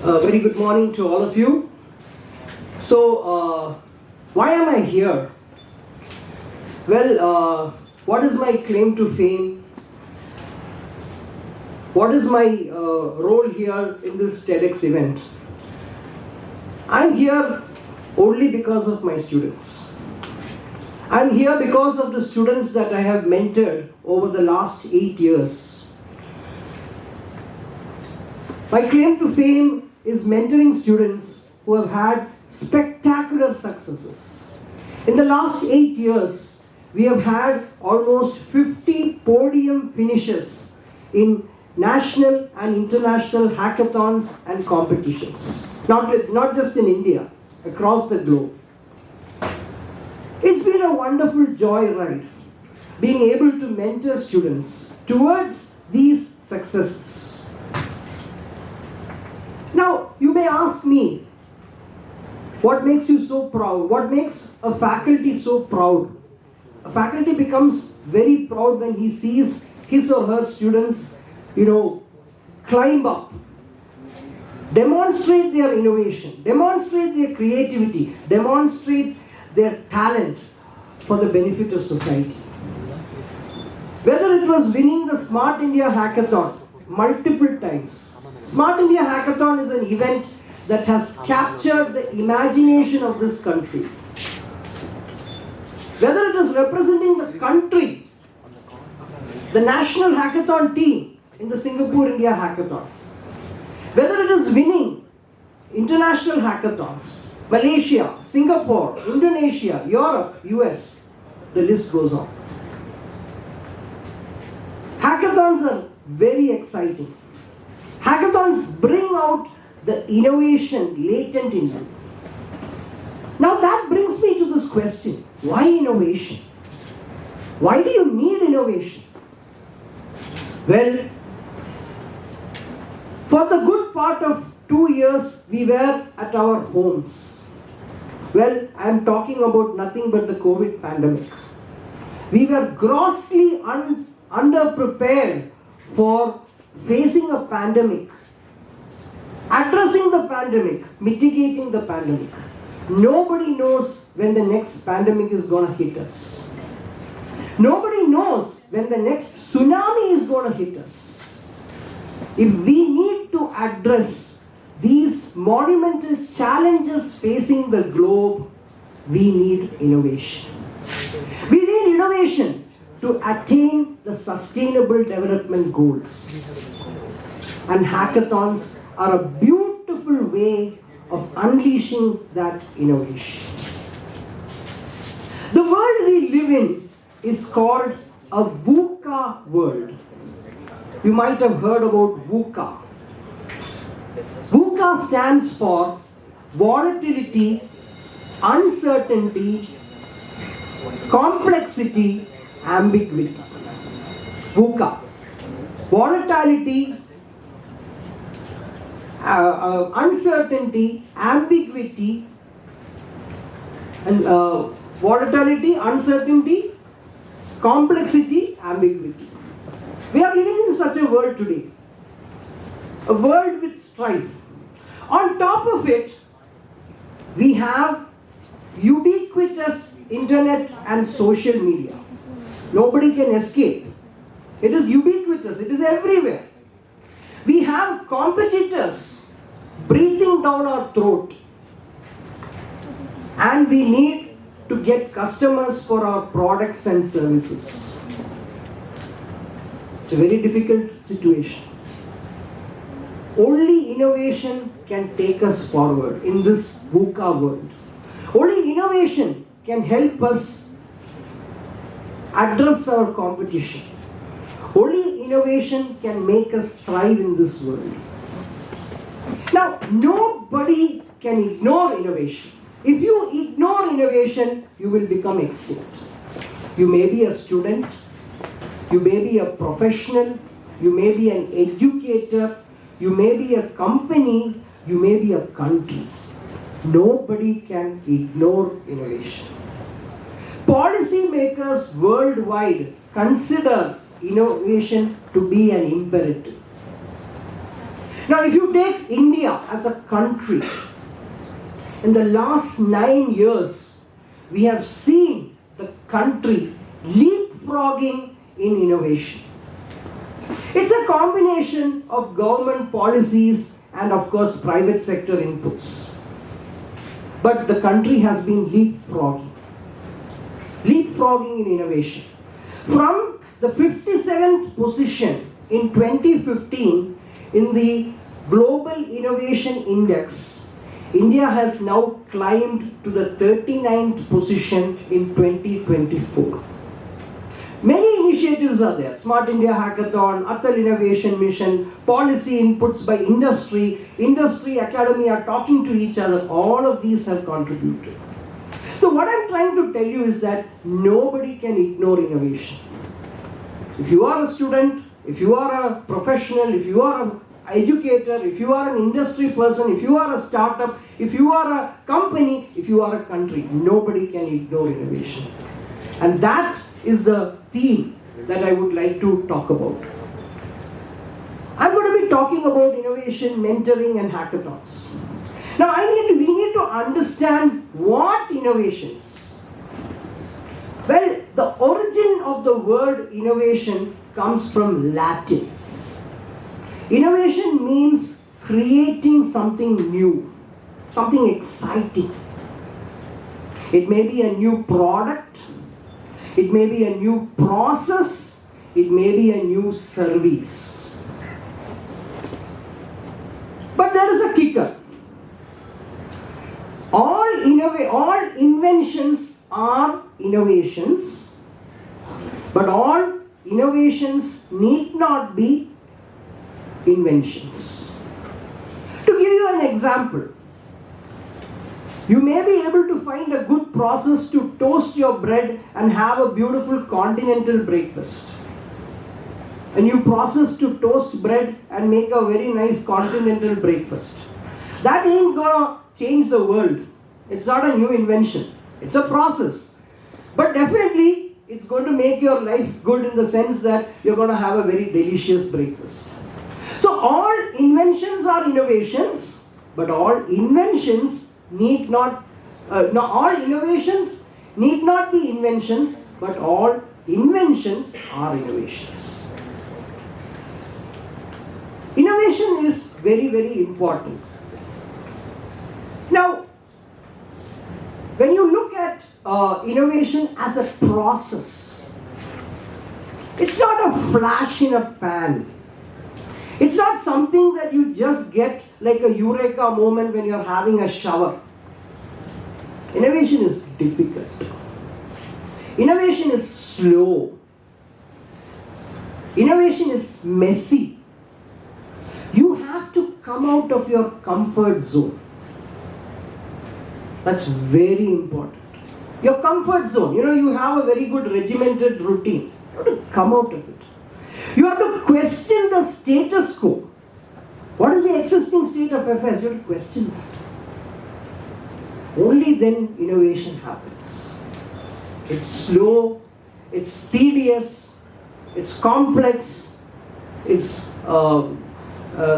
Very good morning to all of you. So, why am I here? Well, what is my claim to fame? What is my role here in this TEDx event? I'm here only because of my students. I'm here because of the students that I have mentored over the last 8 years. My claim to fame is mentoring students who have had spectacular successes. In the last 8 years, we have had almost 50 podium finishes in national and international hackathons and competitions. Not just in India, across the globe. It's been a wonderful joyride being able to mentor students towards these successes. Now, you may ask me, what makes you so proud? What makes a faculty so proud? A faculty becomes very proud when he sees his or her students, climb up, demonstrate their innovation, demonstrate their creativity, demonstrate their talent for the benefit of society. Whether it was winning the Smart India Hackathon multiple times. Smart India Hackathon is an event that has captured the imagination of this country. Whether it is representing the country, the national hackathon team in the Singapore India Hackathon. Whether it is winning international hackathons, Malaysia, Singapore, Indonesia, Europe, US, the list goes on. Hackathons are very exciting. Hackathons bring out the innovation latent in you. Now that brings me to this question. Why innovation? Why do you need innovation? Well, for the good part of 2 years, we were at our homes. Well, I am talking about nothing but the COVID pandemic. We were grossly underprepared for facing a pandemic, addressing the pandemic, mitigating the pandemic. Nobody knows when the next pandemic is going to hit us. Nobody knows when the next tsunami is going to hit us. If we need to address these monumental challenges facing the globe, we need innovation. We need innovation to attain the sustainable development goals. And hackathons are a beautiful way of unleashing that innovation. The world we live in is called a VUCA world. You might have heard about VUCA. VUCA stands for volatility, uncertainty, complexity, ambiguity. VUCA. Volatility, uncertainty, ambiguity, and volatility, uncertainty, complexity, ambiguity. We are living in such a world today. A world with strife. On top of it, we have ubiquitous internet and social media. Nobody can escape. It is ubiquitous. It is everywhere. We have competitors breathing down our throat. And we need to get customers for our products and services. It's a very difficult situation. Only innovation can take us forward in this VUCA world. Only innovation can help us address our competition. Only innovation can make us thrive in this world. Now, nobody can ignore innovation. If you ignore innovation, you will become extinct. You may be a student, you may be a professional, you may be an educator, you may be a company, you may be a country. Nobody can ignore innovation. Policy makers worldwide consider innovation to be an imperative. Now, if you take India as a country, in the last 9 years, we have seen the country leapfrogging in innovation. It's a combination of government policies and, of course, private sector inputs. But the country has been leapfrogging in innovation. From the 57th position in 2015 in the Global Innovation Index, India has now climbed to the 39th position in 2024. Many initiatives are there. Smart India Hackathon, Atal Innovation Mission, policy inputs by industry, academy are talking to each other. All of these have contributed. So what I'm trying to tell you is that nobody can ignore innovation. If you are a student, if you are a professional, if you are an educator, if you are an industry person, if you are a startup, if you are a company, if you are a country, nobody can ignore innovation. And that is the theme that I would like to talk about. I'm going to be talking about innovation, mentoring, and hackathons. Now, we need to understand what innovation is. Well, the origin of the word innovation comes from Latin. Innovation means creating something new, something exciting. It may be a new product, it may be a new process, it may be a new service. But there is a kicker. All inventions are innovations, but all innovations need not be inventions. To give you an example, you may be able to find a good process to toast your bread and have a beautiful continental breakfast. A new process to toast bread and make a very nice continental breakfast. That ain't gonna change the world. It's not a new invention. It's a process. But definitely, it's going to make your life good in the sense that you're going to have a very delicious breakfast. So all inventions are innovations, but all inventions need not, all innovations need not be inventions, but all inventions are innovations. Innovation is very, very important. Now, when you look at innovation as a process, it's not a flash in a pan. It's not something that you just get like a eureka moment when you're having a shower. Innovation is difficult. Innovation is slow. Innovation is messy. You have to come out of your comfort zone. That's very important. Your comfort zone. You have a very good regimented routine. You have to come out of it. You have to question the status quo. What is the existing state of affairs? You have to question that. Only then innovation happens. It's slow, it's tedious, it's complex, it's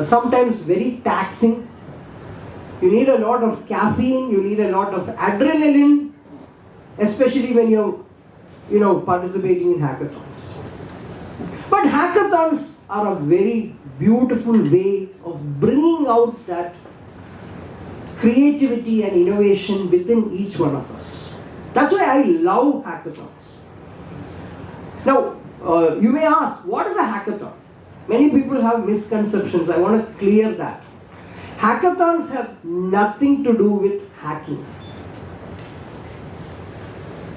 sometimes very taxing. You need a lot of caffeine, you need a lot of adrenaline, especially when you're participating in hackathons. But hackathons are a very beautiful way of bringing out that creativity and innovation within each one of us. That's why I love hackathons. Now, you may ask, what is a hackathon? Many people have misconceptions. I want to clear that. Hackathons have nothing to do with hacking.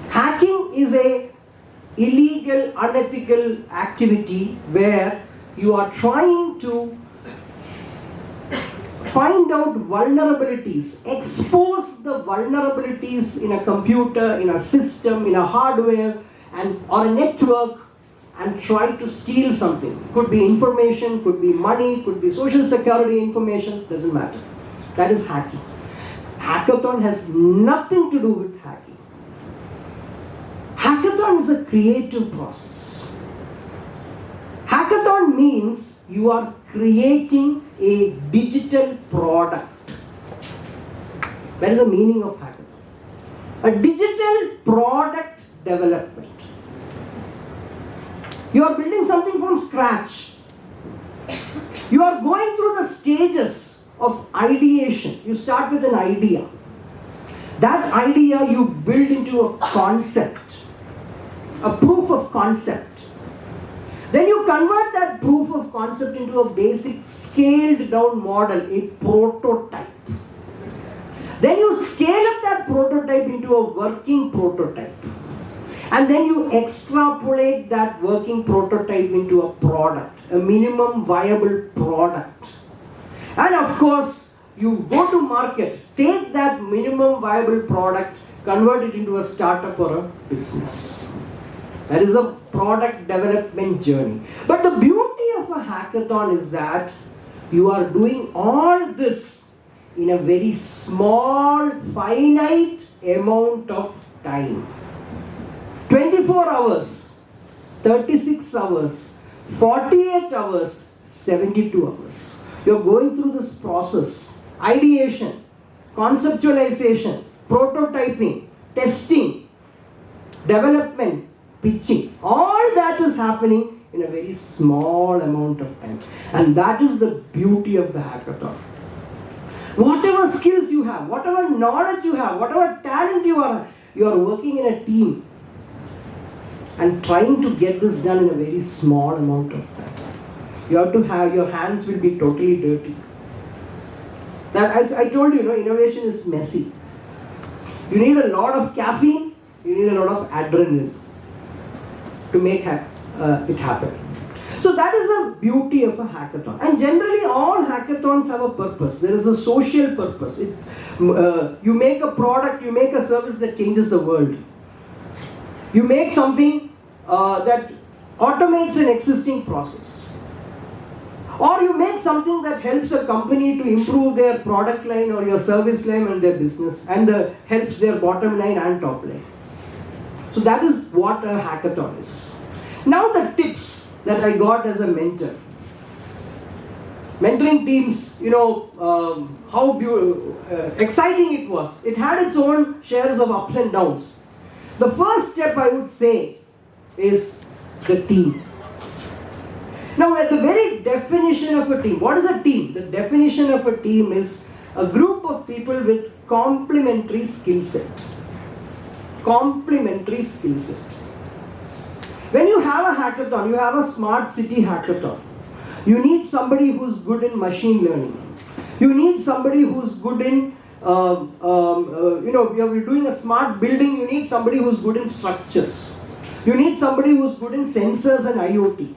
Hacking is a illegal, unethical activity where you are trying to find out vulnerabilities, expose the vulnerabilities in a computer, in a system, in a hardware, or a network, and try to steal something. Could be information, could be money, could be social security information, doesn't matter. That is hacking. Hackathon has nothing to do with hacking. Hackathon is a creative process. Hackathon means you are creating a digital product. That is the meaning of hackathon. A digital product development. You are building something from scratch. You are going through the stages of ideation. You start with an idea. That idea you build into a concept, a proof of concept. Then you convert that proof of concept into a basic scaled down model, a prototype. Then you scale up that prototype into a working prototype. And then you extrapolate that working prototype into a product, a minimum viable product. And of course, you go to market, take that minimum viable product, convert it into a startup or a business. That is a product development journey. But the beauty of a hackathon is that you are doing all this in a very small, finite amount of time. 24 hours, 36 hours, 48 hours, 72 hours. You're going through this process. Ideation, conceptualization, prototyping, testing, development, pitching. All that is happening in a very small amount of time. And that is the beauty of the hackathon. Whatever skills you have, whatever knowledge you have, whatever talent you are working in a team and trying to get this done in a very small amount of time. You have to have, your hands will be totally dirty. That, as I told you, innovation is messy. You need a lot of caffeine, you need a lot of adrenaline to make it happen. So that is the beauty of a hackathon. And generally all hackathons have a purpose. There is a social purpose. You make a product, you make a service that changes the world. You make something that automates an existing process. Or you make something that helps a company to improve their product line or your service line and their business and helps their bottom line and top line. So that is what a hackathon is. Now the tips that I got as a mentor. Mentoring teams, how exciting it was. It had its own shares of ups and downs. The first step I would say is the team. Now at the very definition of a team, what is a team? The definition of a team is a group of people with complementary skill set. Complementary skill set. When you have a hackathon, you have a smart city hackathon. You need somebody who's good in machine learning. You need somebody who's good in, you're doing a smart building, you need somebody who's good in structures. You need somebody who's good in sensors and IoT.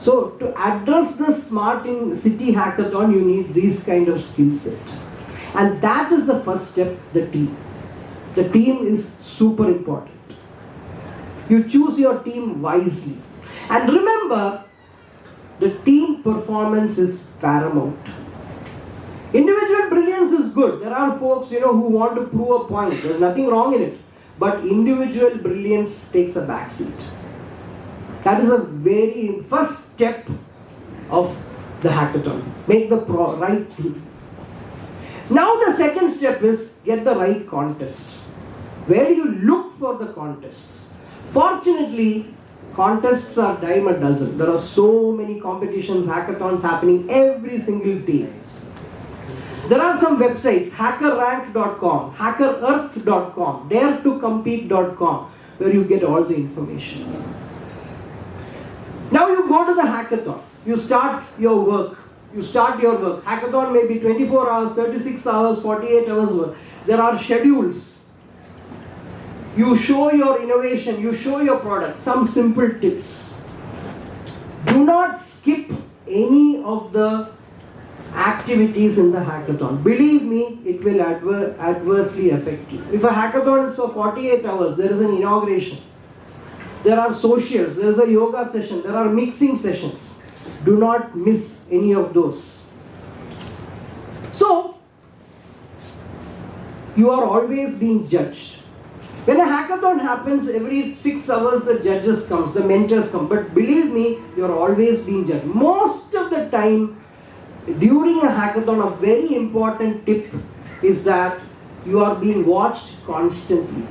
So to address the smart in city hackathon, you need these kind of skill set. And that is the first step, the team. The team is super important. You choose your team wisely. And remember, the team performance is paramount. Individual brilliance is good. There are folks, who want to prove a point. There's nothing wrong in it. But individual brilliance takes a backseat. That is a very first step of the hackathon. Make the right team. Now the second step is get the right contest. Where do you look for the contests? Fortunately, contests are dime a dozen. There are so many competitions, hackathons happening every single day. There are some websites, hackerrank.com, hackerearth.com, daretocompete.com, where you get all the information. Now you go to the hackathon. You start your work. Hackathon may be 24 hours, 36 hours, 48 hours work. There are schedules. You show your innovation, you show your product. Some simple tips. Do not skip any of the activities in the hackathon. Believe me, it will adversely affect you. If a hackathon is for 48 hours, there is an inauguration. There are socials, there is a yoga session, there are mixing sessions. Do not miss any of those. So, you are always being judged. When a hackathon happens, every 6 hours the judges comes, the mentors come. But believe me, you are always being judged. Most of the time, during a hackathon, a very important tip is that you are being watched constantly.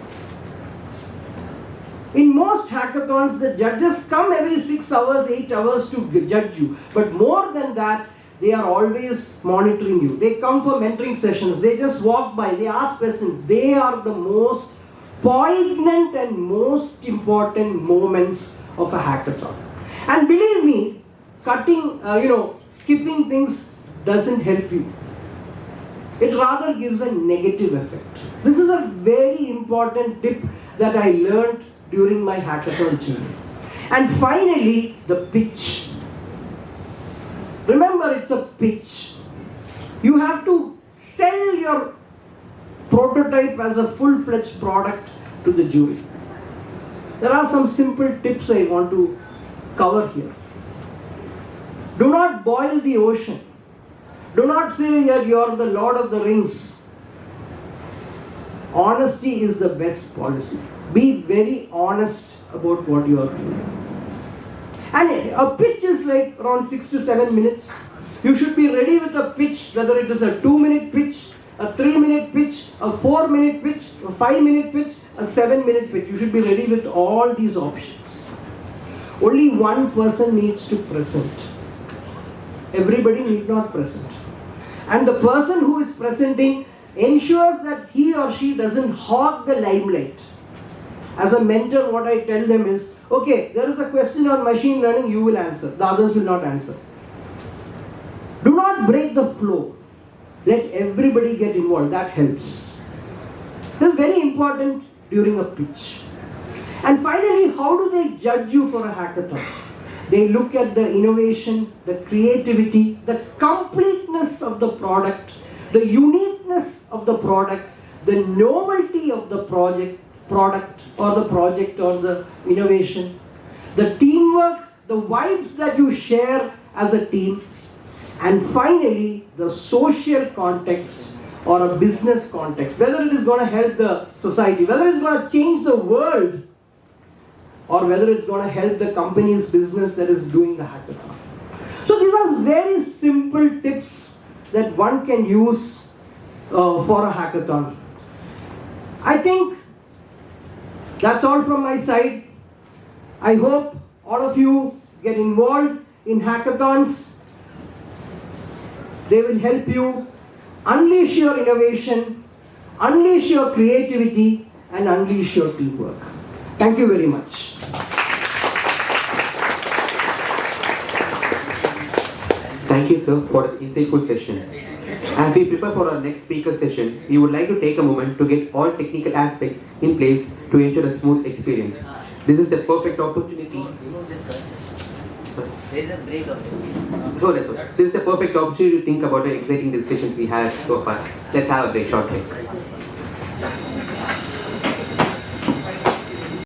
In most hackathons, the judges come every 6 hours, 8 hours to judge you. But more than that, they are always monitoring you. They come for mentoring sessions. They just walk by. They ask questions. They are the most poignant and most important moments of a hackathon. And believe me, skipping things doesn't help you. It rather gives a negative effect. This is a very important tip that I learned during my hackathon journey. And finally, the pitch. Remember, it's a pitch. You have to sell your prototype as a full-fledged product to the jury. There are some simple tips I want to cover here. Do not boil the ocean. Do not say that you are the Lord of the Rings. Honesty is the best policy. Be very honest about what you are doing. And a pitch is like around 6 to 7 minutes. You should be ready with a pitch, whether it is a 2-minute pitch, a 3-minute pitch, a 4-minute pitch, a 5-minute pitch, a 7-minute pitch. You should be ready with all these options. Only one person needs to present. Everybody need not present. And the person who is presenting ensures that he or she doesn't hog the limelight. As a mentor, what I tell them is, okay, there is a question on machine learning, you will answer. The others will not answer. Do not break the flow. Let everybody get involved. That helps. This is very important during a pitch. And finally, how do they judge you for a hackathon? They look at the innovation, the creativity, the completeness of the product, the uniqueness of the product, the novelty of the product or the innovation, the teamwork, the vibes that you share as a team, and finally, the social context or a business context, whether it is going to help the society, whether it's going to change the world, or whether it's going to help the company's business that is doing the hackathon. So these are very simple tips that one can use for a hackathon. I think that's all from my side. I hope all of you get involved in hackathons. They will help you unleash your innovation, unleash your creativity, and unleash your teamwork. Thank you very much. Thank you, sir, for the insightful session. As we prepare for our next speaker session, we would like to take a moment to get all technical aspects in place to ensure a smooth experience. This is the perfect opportunity. There is a break of it. So this is the perfect opportunity to think about the exciting discussions we had so far. Let's have a break, short break.